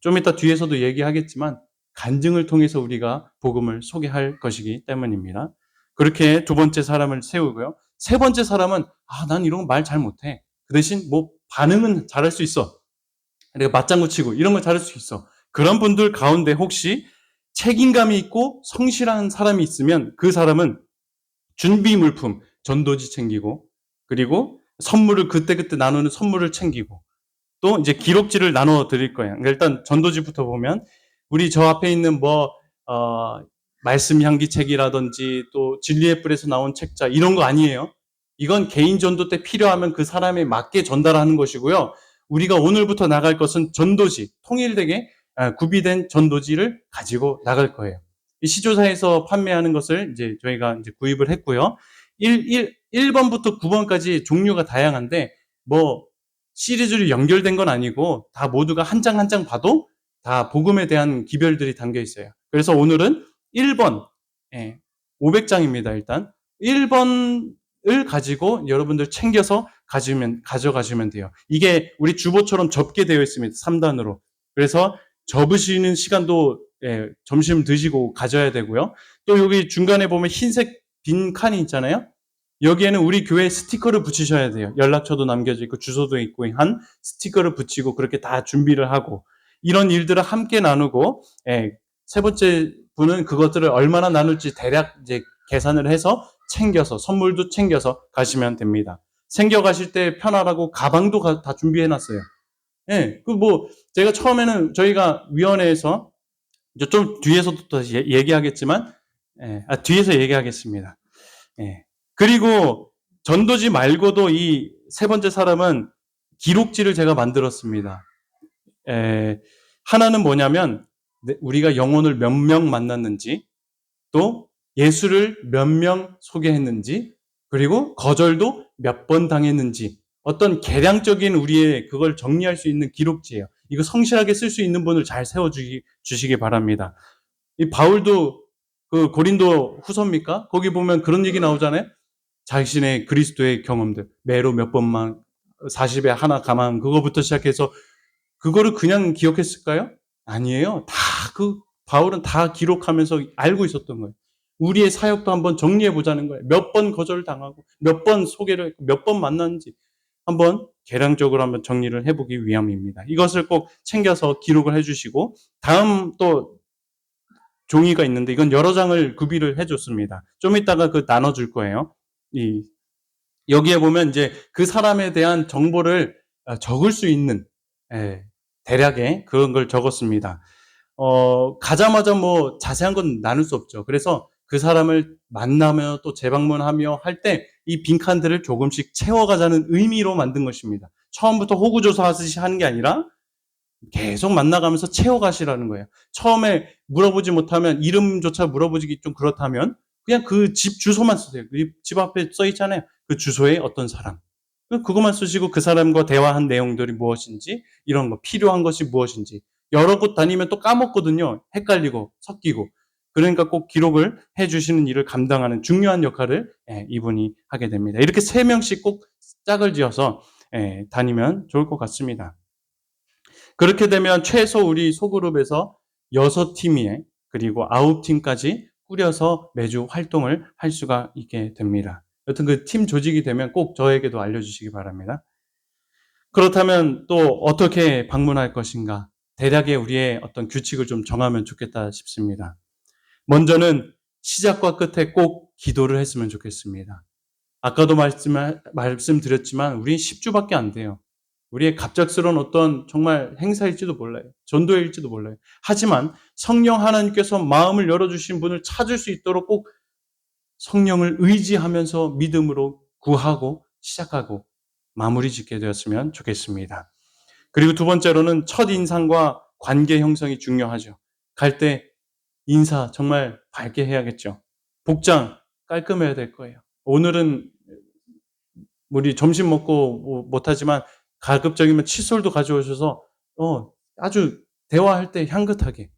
좀 이따 뒤에서도 얘기하겠지만 간증을 통해서 우리가 복음을 소개할 것이기 때문입니다. 그렇게 두 번째 사람을 세우고요. 세 번째 사람은 난 이런 거 말 잘 못해. 그 대신 뭐 반응은 잘할 수 있어. 내가 맞장구 치고 이런 거 잘할 수 있어. 그런 분들 가운데 혹시 책임감이 있고 성실한 사람이 있으면 그 사람은 준비 물품, 전도지 챙기고 그리고 선물을 그때그때 나누는 선물을 챙기고 또 이제 기록지를 나눠 드릴 거예요. 그러니까 일단 전도지부터 보면 우리 저 앞에 있는 말씀 향기 책이라든지 또 진리의 뿔에서 나온 책자 이런 거 아니에요. 이건 개인 전도 때 필요하면 그 사람에 맞게 전달하는 것이고요. 우리가 오늘부터 나갈 것은 전도지, 통일되게 구비된 전도지를 가지고 나갈 거예요. 이 시조사에서 판매하는 것을 이제 저희가 이제 구입을 했고요. 1번부터 9번까지 종류가 다양한데, 뭐, 시리즈로 연결된 건 아니고, 다 모두가 한 장 한 장 봐도 다 복음에 대한 기별들이 담겨 있어요. 그래서 오늘은 1번, 500장입니다, 일단. 1번을 가지고 여러분들 챙겨서 가져가시면 돼요. 이게 우리 주보처럼 접게 되어 있습니다. 3단으로. 그래서 접으시는 시간도 점심 드시고 가져야 되고요. 또 여기 중간에 보면 흰색 빈 칸이 있잖아요. 여기에는 우리 교회 스티커를 붙이셔야 돼요. 연락처도 남겨져 있고 주소도 있고 한 스티커를 붙이고 그렇게 다 준비를 하고 이런 일들을 함께 나누고 세 번째 분은 그것들을 얼마나 나눌지 대략 이제 계산을 해서 챙겨서 선물도 챙겨서 가시면 됩니다. 챙겨 가실 때 편하라고 가방도 다 준비해 놨어요. 예, 그 뭐 제가 처음에는 저희가 위원회에서 이제 좀 뒤에서도 또 얘기하겠지만 뒤에서 얘기하겠습니다. 예. 그리고 전도지 말고도 이 세 번째 사람은 기록지를 제가 만들었습니다. 하나는 뭐냐면 우리가 영혼을 몇 명 만났는지, 또 예수를 몇 명 소개했는지, 그리고 거절도 몇 번 당했는지, 어떤 계량적인 우리의 그걸 정리할 수 있는 기록지예요. 이거 성실하게 쓸 수 있는 분을 잘 세워주시기 바랍니다. 이 바울도 그 고린도 후서입니까? 거기 보면 그런 얘기 나오잖아요. 자신의 그리스도의 경험들, 매로 몇 번만, 40에 하나 가만, 그거부터 시작해서 그거를 그냥 기억했을까요? 아니에요. 바울은 다 기록하면서 알고 있었던 거예요. 우리의 사역도 한번 정리해 보자는 거예요. 몇 번 거절당하고, 몇 번 소개를 했고, 몇 번 만났는지 한번 계량적으로 한번 정리를 해보기 위함입니다. 이것을 꼭 챙겨서 기록을 해주시고, 다음 또 종이가 있는데 이건 여러 장을 구비를 해줬습니다. 좀 이따가 그 나눠줄 거예요. 여기에 보면 이제 그 사람에 대한 정보를 적을 수 있는 대략의 그런 걸 적었습니다. 가자마자 뭐 자세한 건 나눌 수 없죠. 그래서 그 사람을 만나며 또 재방문하며 할 때 이 빈칸들을 조금씩 채워가자는 의미로 만든 것입니다. 처음부터 호구조사하듯이 하는 게 아니라 계속 만나가면서 채워가시라는 거예요. 처음에 물어보지 못하면 이름조차 물어보기 좀 그렇다면 그냥 그 집 주소만 쓰세요. 집 앞에 써 있잖아요. 그 주소에 어떤 사람. 그것만 쓰시고 그 사람과 대화한 내용들이 무엇인지, 이런 거, 필요한 것이 무엇인지. 여러 곳 다니면 또 까먹거든요. 헷갈리고 섞이고. 그러니까 꼭 기록을 해주시는 일을 감당하는 중요한 역할을 이분이 하게 됩니다. 이렇게 3명씩 꼭 짝을 지어서 다니면 좋을 것 같습니다. 그렇게 되면 최소 우리 소그룹에서 6팀이에 그리고 9팀까지 꾸려서 매주 활동을 할 수가 있게 됩니다. 여튼 그 팀 조직이 되면 꼭 저에게도 알려주시기 바랍니다. 그렇다면 또 어떻게 방문할 것인가? 대략의 우리의 어떤 규칙을 좀 정하면 좋겠다 싶습니다. 먼저는 시작과 끝에 꼭 기도를 했으면 좋겠습니다. 아까도 말씀드렸지만 우리는 10주밖에 안 돼요. 우리의 갑작스러운 어떤 정말 행사일지도 몰라요. 전도일지도 몰라요. 하지만 성령 하나님께서 마음을 열어주신 분을 찾을 수 있도록 꼭 성령을 의지하면서 믿음으로 구하고 시작하고 마무리 짓게 되었으면 좋겠습니다. 그리고 두 번째로는 첫 인상과 관계 형성이 중요하죠. 갈 때 인사 정말 밝게 해야겠죠. 복장 깔끔해야 될 거예요. 오늘은 우리 점심 먹고 못하지만 가급적이면 칫솔도 가져오셔서 아주 대화할 때 향긋하게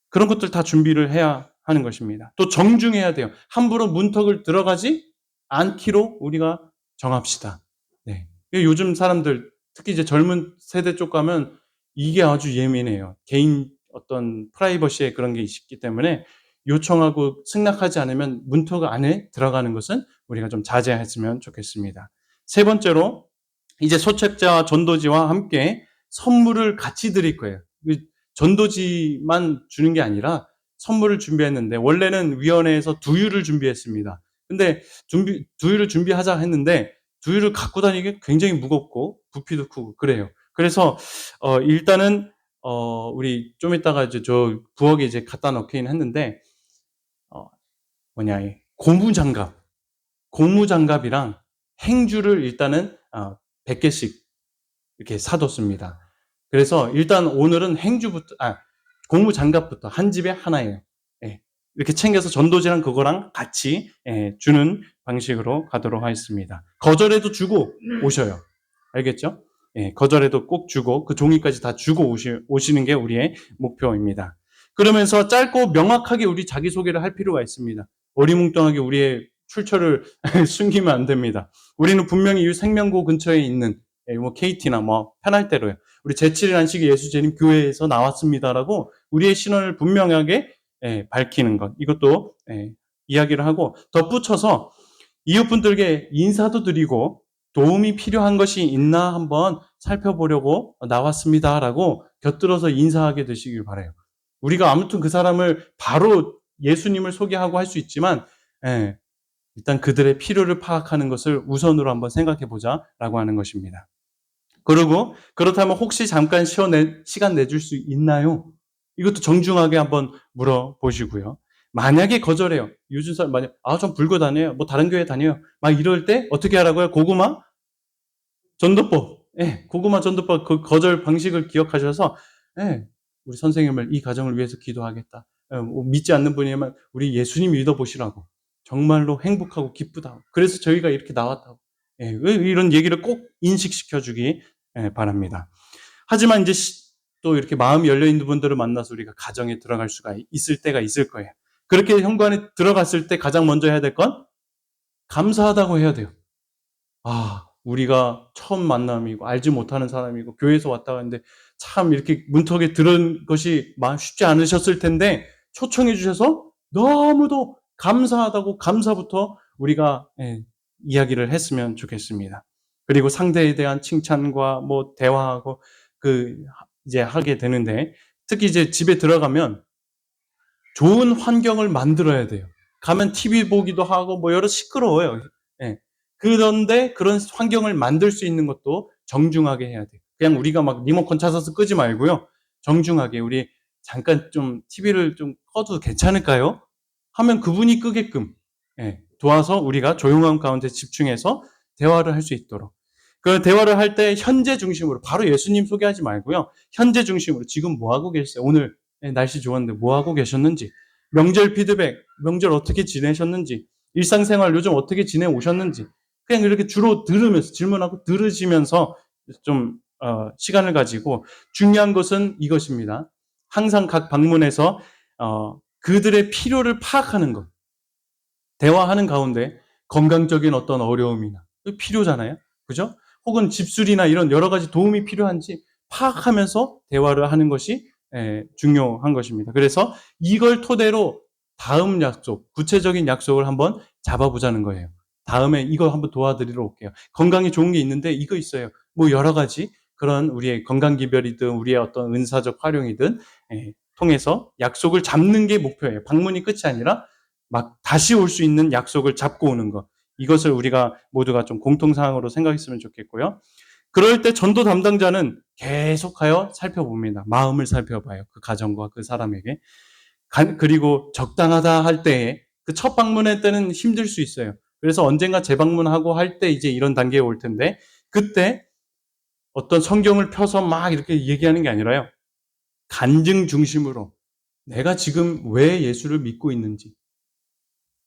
그런 것들 다 준비를 해야 하는 것입니다. 또 정중해야 돼요. 함부로 문턱을 들어가지 않기로 우리가 정합시다. 네. 요즘 사람들 특히 이제 젊은 세대 쪽 가면 이게 아주 예민해요. 개인 어떤 프라이버시에 그런 게 있기 때문에 요청하고 승낙하지 않으면 문턱 안에 들어가는 것은 우리가 좀 자제했으면 좋겠습니다. 세 번째로 이제 소책자와 전도지와 함께 선물을 같이 드릴 거예요. 전도지만 주는 게 아니라 선물을 준비했는데 원래는 위원회에서 두유를 준비했습니다. 근데 두유를 준비하자 했는데 두유를 갖고 다니기 굉장히 무겁고 부피도 크고 그래요. 그래서 일단은 우리 좀 이따가 이제 저 부엌에 이제 갖다 놓긴 했는데 고무장갑 고무장갑이랑 행주를 일단은 100개씩 이렇게 사뒀습니다. 그래서 일단 오늘은 고무장갑부터 한 집에 하나예요. 예. 이렇게 챙겨서 전도지랑 그거랑 같이 주는 방식으로 가도록 하겠습니다. 거절해도 주고 오셔요. 알겠죠? 예, 거절해도 꼭 주고 그 종이까지 다 주고 오시는 게 우리의 목표입니다. 그러면서 짧고 명확하게 우리 자기소개를 할 필요가 있습니다. 어리뭉뚱하게 우리의 출처를 숨기면 안 됩니다. 우리는 분명히 이 생명고 근처에 있는 뭐 KT나 뭐 편할 대로요. 우리 제7일 안식일 예수재림 교회에서 나왔습니다라고 우리의 신원을 분명하게 밝히는 것. 이것도 이야기를 하고 덧붙여서 이웃분들께 인사도 드리고 도움이 필요한 것이 있나 한번 살펴보려고 나왔습니다라고 곁들여서 인사하게 되시길 바라요. 우리가 아무튼 그 사람을 바로 예수님을 소개하고 할 수 있지만 일단 그들의 필요를 파악하는 것을 우선으로 한번 생각해 보자라고 하는 것입니다. 그리고 그렇다면 혹시 잠깐 시간 내줄 수 있나요? 이것도 정중하게 한번 물어보시고요. 만약에 거절해요. 요즘 사람 만약 전 불교 다녀요. 뭐 다른 교회 다녀요. 막 이럴 때 어떻게 하라고요? 고구마 전도법. 고구마 전도법 그 거절 방식을 기억하셔서 우리 선생님을 이 가정을 위해서 기도하겠다. 뭐 믿지 않는 분이면 우리 예수님 믿어보시라고. 정말로 행복하고 기쁘다. 그래서 저희가 이렇게 나왔다고. 이런 얘기를 꼭 인식시켜주기 바랍니다. 하지만 이제 또 이렇게 마음이 열려있는 분들을 만나서 우리가 가정에 들어갈 수가 있을 때가 있을 거예요. 그렇게 현관에 들어갔을 때 가장 먼저 해야 될 건 감사하다고 해야 돼요. 우리가 처음 만남이고 알지 못하는 사람이고 교회에서 왔다 갔는데 참 이렇게 문턱에 들은 것이 쉽지 않으셨을 텐데 초청해 주셔서 너무도 감사하다고 감사부터 우리가 이야기를 했으면 좋겠습니다. 그리고 상대에 대한 칭찬과 뭐 대화하고 이제 하게 되는데 특히 이제 집에 들어가면 좋은 환경을 만들어야 돼요. 가면 TV 보기도 하고 뭐 여러 시끄러워요. 그런데 그런 환경을 만들 수 있는 것도 정중하게 해야 돼요. 그냥 우리가 막 리모컨 찾아서 끄지 말고요. 정중하게 우리 잠깐 좀 TV를 좀 꺼도 괜찮을까요? 하면 그분이 끄게끔 도와서 우리가 조용한 가운데 집중해서 대화를 할 수 있도록. 그 대화를 할 때 현재 중심으로 바로 예수님 소개하지 말고요. 현재 중심으로 지금 뭐 하고 계세요? 오늘 날씨 좋았는데 뭐 하고 계셨는지, 명절 피드백, 명절 어떻게 지내셨는지, 일상생활 요즘 어떻게 지내오셨는지 그냥 이렇게 주로 들으면서 질문하고 들으시면서 좀 시간을 가지고 중요한 것은 이것입니다. 항상 각 방문에서 그들의 필요를 파악하는 것. 대화하는 가운데 건강적인 어떤 어려움이나 필요잖아요. 그죠? 혹은 집수리나 이런 여러 가지 도움이 필요한지 파악하면서 대화를 하는 것이 중요한 것입니다. 그래서 이걸 토대로 다음 약속, 구체적인 약속을 한번 잡아보자는 거예요. 다음에 이거 한번 도와드리러 올게요. 건강에 좋은 게 있는데 이거 있어요. 뭐 여러 가지 그런 우리의 건강기별이든 우리의 어떤 은사적 활용이든 통해서 약속을 잡는 게 목표예요. 방문이 끝이 아니라 막 다시 올 수 있는 약속을 잡고 오는 것. 이것을 우리가 모두가 좀 공통사항으로 생각했으면 좋겠고요. 그럴 때 전도 담당자는 계속하여 살펴봅니다. 마음을 살펴봐요. 그 가정과 그 사람에게. 그리고 적당하다 할 때에 그 첫 방문할 때는 힘들 수 있어요. 그래서 언젠가 재방문하고 할 때 이제 이런 단계에 올 텐데 그때 어떤 성경을 펴서 막 이렇게 얘기하는 게 아니라요. 간증 중심으로 내가 지금 왜 예수를 믿고 있는지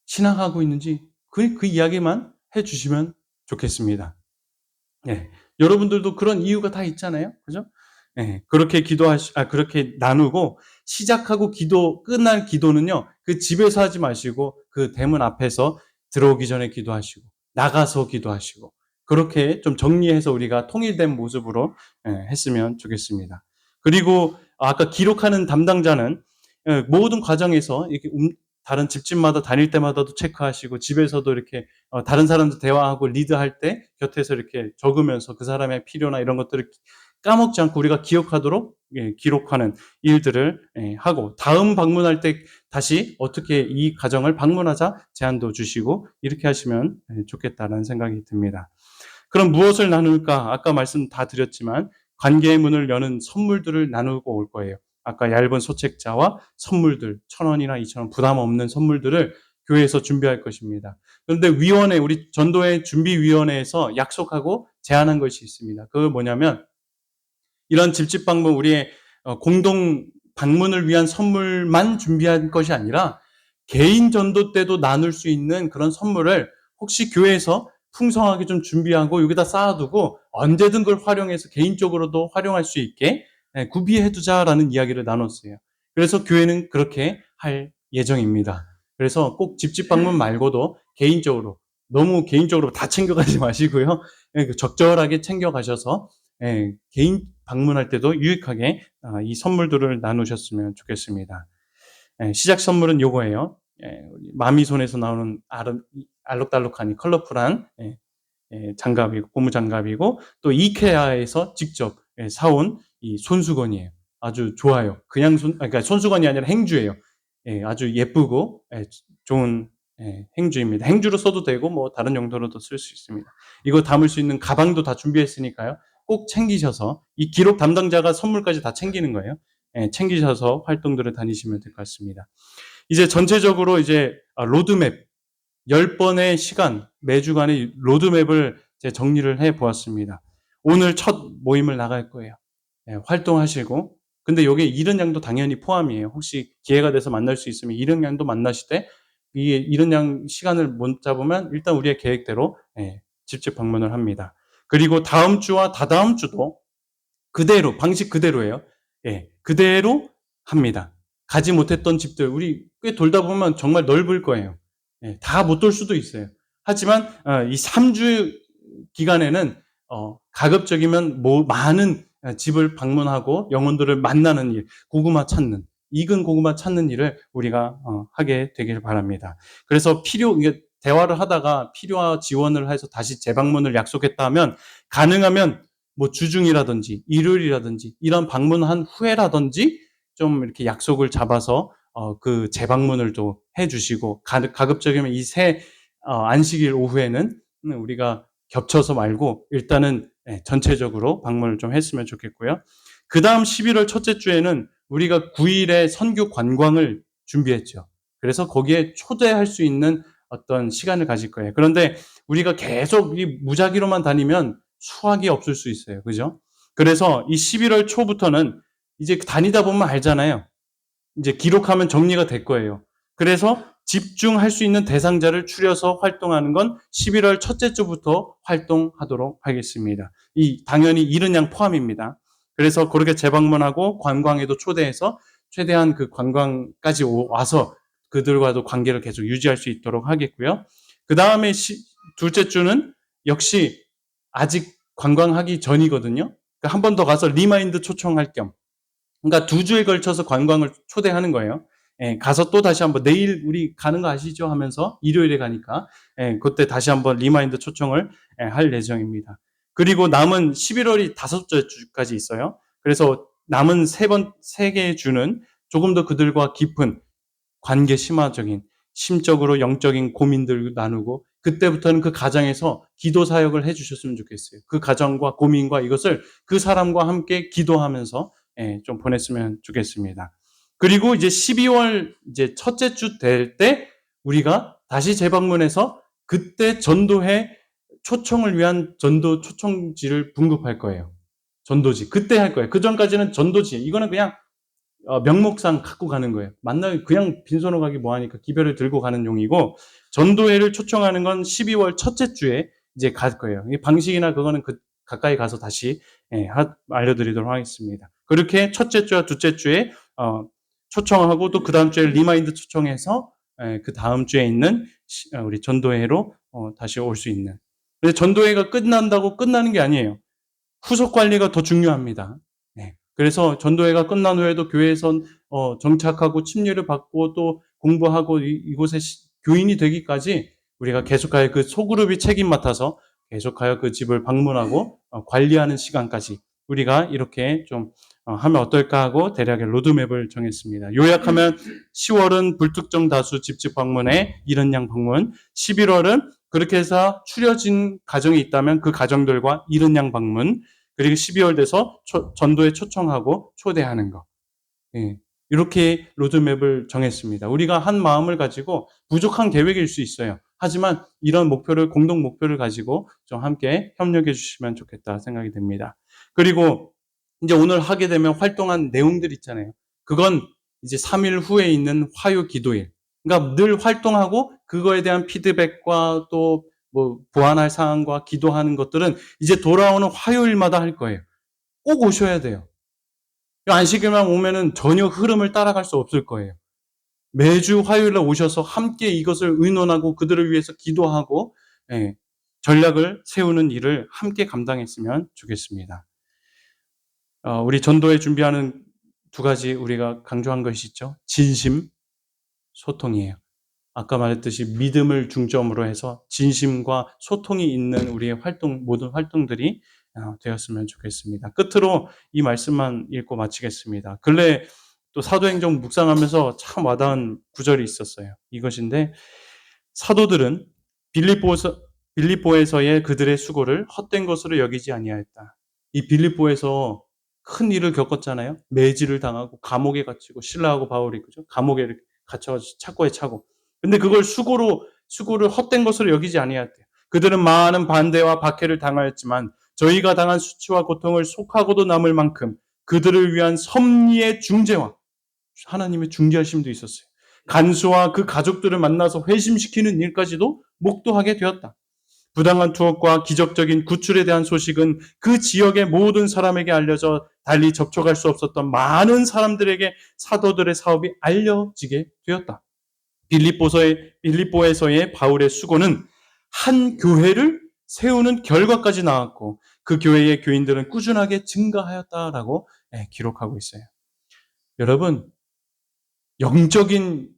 신앙하고 있는지 그 이야기만 해주시면 좋겠습니다. 여러분들도 그런 이유가 다 있잖아요. 그죠? 그렇게 그렇게 나누고 시작하고 끝날 기도는요. 그 집에서 하지 마시고 그 대문 앞에서 들어오기 전에 기도하시고 나가서 기도하시고 그렇게 좀 정리해서 우리가 통일된 모습으로 했으면 좋겠습니다. 그리고 아까 기록하는 담당자는 모든 과정에서 이렇게 다른 집집마다 다닐 때마다도 체크하시고 집에서도 이렇게 다른 사람들 대화하고 리드할 때 곁에서 이렇게 적으면서 그 사람의 필요나 이런 것들을 까먹지 않고 우리가 기억하도록 기록하는 일들을 하고 다음 방문할 때 다시 어떻게 이 가정을 방문하자 제안도 주시고 이렇게 하시면 좋겠다는 생각이 듭니다. 그럼 무엇을 나눌까? 아까 말씀 다 드렸지만 관계의 문을 여는 선물들을 나누고 올 거예요. 아까 얇은 소책자와 선물들 1,000원이나 2,000원 부담 없는 선물들을 교회에서 준비할 것입니다. 그런데 우리 전도회 준비위원회에서 약속하고 제안한 것이 있습니다. 그건 뭐냐면 이런 집집 방문 우리의 공동 방문을 위한 선물만 준비한 것이 아니라 개인 전도 때도 나눌 수 있는 그런 선물을 혹시 교회에서 풍성하게 좀 준비하고 여기다 쌓아두고 언제든 그걸 활용해서 개인적으로도 활용할 수 있게 구비해두자라는 이야기를 나눴어요. 그래서 교회는 그렇게 할 예정입니다. 그래서 꼭 집집 방문 말고도 개인적으로, 너무 개인적으로 다 챙겨가지 마시고요. 적절하게 챙겨가셔서 개인 방문할 때도 유익하게 이 선물들을 나누셨으면 좋겠습니다. 시작 선물은 요거예요. 마미손에서 나오는 알록달록하니 컬러풀한 장갑이고, 고무 장갑이고, 또 이케아에서 직접 사온 이 손수건이에요. 아주 좋아요. 그러니까 손수건이 아니라 행주예요. 아주 예쁘고 좋은 행주입니다. 행주로 써도 되고 뭐 다른 용도로도 쓸 수 있습니다. 이거 담을 수 있는 가방도 다 준비했으니까요. 꼭 챙기셔서 이 기록 담당자가 선물까지 다 챙기는 거예요. 챙기셔서 활동들을 다니시면 될 것 같습니다. 이제 전체적으로 이제 로드맵 10번의 시간, 매주간의 로드맵을 정리를 해 보았습니다. 오늘 첫 모임을 나갈 거예요. 활동하시고, 근데 여기에 이른 양도 당연히 포함이에요. 혹시 기회가 돼서 만날 수 있으면 이른 양도 만나시되, 이 이른 양 시간을 못 잡으면 일단 우리의 계획대로 집집 방문을 합니다. 그리고 다음 주와 다다음 주도 그대로, 방식 그대로예요. 그대로 합니다. 가지 못했던 집들, 우리 꽤 돌다 보면 정말 넓을 거예요. 다 못 돌 수도 있어요. 하지만 이 3주 기간에는 가급적이면 많은 집을 방문하고 영혼들을 만나는 일, 고구마 찾는, 익은 고구마 찾는 일을 우리가 하게 되길 바랍니다. 그래서 대화를 하다가 필요와 지원을 해서 다시 재방문을 약속했다면 가능하면 뭐 주중이라든지 일요일이라든지 이런 방문한 후에라든지 좀 이렇게 약속을 잡아서 그 재방문을 또 해주시고, 가급적이면 이 새 안식일 오후에는 우리가 겹쳐서 말고 일단은 전체적으로 방문을 좀 했으면 좋겠고요. 그 다음 11월 첫째 주에는 우리가 9일에 선교 관광을 준비했죠. 그래서 거기에 초대할 수 있는 어떤 시간을 가질 거예요. 그런데 우리가 계속 이 무작위로만 다니면 수확이 없을 수 있어요. 그죠? 그래서 이 11월 초부터는 이제 다니다 보면 알잖아요. 이제 기록하면 정리가 될 거예요. 그래서 집중할 수 있는 대상자를 추려서 활동하는 건 11월 첫째 주부터 활동하도록 하겠습니다. 당연히 이른 양 포함입니다. 그래서 그렇게 재방문하고 관광에도 초대해서 최대한 그 관광까지 와서 그들과도 관계를 계속 유지할 수 있도록 하겠고요. 그 다음에 둘째 주는 역시 아직 관광하기 전이거든요. 그러니까 한 번 더 가서 리마인드 초청할 겸, 그러니까 2주에 걸쳐서 관광을 초대하는 거예요. 가서 또 다시 한번 내일 우리 가는 거 아시죠? 하면서 일요일에 가니까 그때 다시 한번 리마인드 초청을 할 예정입니다. 그리고 남은 11월이 5째 주까지 있어요. 그래서 남은 3개의 주는 조금 더 그들과 깊은 관계 심화적인, 심적으로 영적인 고민들 나누고, 그때부터는 그 가정에서 기도 사역을 해주셨으면 좋겠어요. 그 가정과 고민과 이것을 그 사람과 함께 기도하면서 좀 보냈으면 좋겠습니다. 그리고 이제 12월 이제 첫째 주 될 때 우리가 다시 재방문해서 그때 전도회 초청을 위한 전도 초청지를 분급할 거예요. 전도지. 그때 할 거예요. 그 전까지는 전도지. 이거는 그냥 명목상 갖고 가는 거예요. 그냥 빈손으로 가기 뭐하니까 기별을 들고 가는 용이고, 전도회를 초청하는 건 12월 첫째 주에 이제 갈 거예요. 이 방식이나 그거는 가까이 가서 다시 알려드리도록 하겠습니다. 그렇게 첫째 주와 둘째 주에 초청하고, 또 그 다음 주에 리마인드 초청해서 그 다음 주에 있는 우리 전도회로 다시 올 수 있는. 근데 전도회가 끝난다고 끝나는 게 아니에요. 후속 관리가 더 중요합니다. 그래서 전도회가 끝난 후에도 교회에선 정착하고 침례를 받고 또 공부하고 이곳에 교인이 되기까지 우리가 계속하여 그 소그룹이 책임 맡아서 계속하여 그 집을 방문하고 관리하는 시간까지 우리가 이렇게 좀 하면 어떨까 하고 대략의 로드맵을 정했습니다. 요약하면 10월은 불특정 다수 집집 방문에 이른 양 방문, 11월은 그렇게 해서 추려진 가정이 있다면 그 가정들과 이른 양 방문, 그리고 12월 돼서 전도에 초청하고 초대하는 거. 이렇게 로드맵을 정했습니다. 우리가 한 마음을 가지고 부족한 계획일 수 있어요. 하지만 이런 목표를, 공동 목표를 가지고 좀 함께 협력해 주시면 좋겠다 생각이 듭니다. 그리고 이제 오늘 하게 되면 활동한 내용들 있잖아요. 그건 이제 3일 후에 있는 화요 기도일. 그러니까 늘 활동하고 그거에 대한 피드백과 또 뭐 보완할 사항과 기도하는 것들은 이제 돌아오는 화요일마다 할 거예요. 꼭 오셔야 돼요. 안식일만 오면은 전혀 흐름을 따라갈 수 없을 거예요. 매주 화요일에 오셔서 함께 이것을 의논하고 그들을 위해서 기도하고, 예, 전략을 세우는 일을 함께 감당했으면 좋겠습니다. 우리 전도에 준비하는 두 가지 우리가 강조한 것이 있죠. 진심, 소통이에요. 아까 말했듯이 믿음을 중점으로 해서 진심과 소통이 있는 우리의 모든 활동들이 되었으면 좋겠습니다. 끝으로 이 말씀만 읽고 마치겠습니다. 근래 또 사도행전 묵상하면서 참 와닿은 구절이 있었어요. 이것인데, 사도들은 빌립보에서의 그들의 수고를 헛된 것으로 여기지 아니하였다. 이 빌립보에서 큰 일을 겪었잖아요. 매질을 당하고 감옥에 갇히고, 신라하고 바울이, 그죠? 감옥에 갇혀가지고 착고에 차고. 근데 그걸 수고를 헛된 것으로 여기지 아니하였대요. 그들은 많은 반대와 박해를 당하였지만 저희가 당한 수치와 고통을 속하고도 남을 만큼 그들을 위한 섭리의 중재와 하나님의 중재하심도 있었어요. 간수와 그 가족들을 만나서 회심시키는 일까지도 목도하게 되었다. 부당한 투옥과 기적적인 구출에 대한 소식은 그 지역의 모든 사람에게 알려져 달리 접촉할 수 없었던 많은 사람들에게 사도들의 사업이 알려지게 되었다. 빌립보에서의 바울의 수고는 한 교회를 세우는 결과까지 나왔고 그 교회의 교인들은 꾸준하게 증가하였다라고 기록하고 있어요. 여러분, 영적인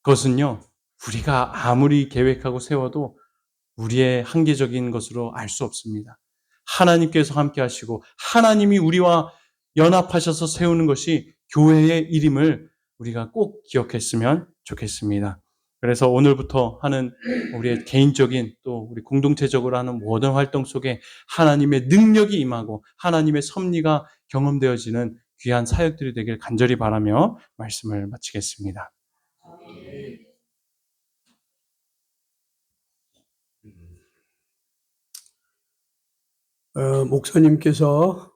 것은요, 우리가 아무리 계획하고 세워도 우리의 한계적인 것으로 알 수 없습니다. 하나님께서 함께 하시고 하나님이 우리와 연합하셔서 세우는 것이 교회의 일임을 우리가 꼭 기억했으면 좋겠습니다. 그래서 오늘부터 하는 우리의 개인적인 또 우리 공동체적으로 하는 모든 활동 속에 하나님의 능력이 임하고 하나님의 섭리가 경험되어지는 귀한 사역들이 되길 간절히 바라며 말씀을 마치겠습니다. 목사님께서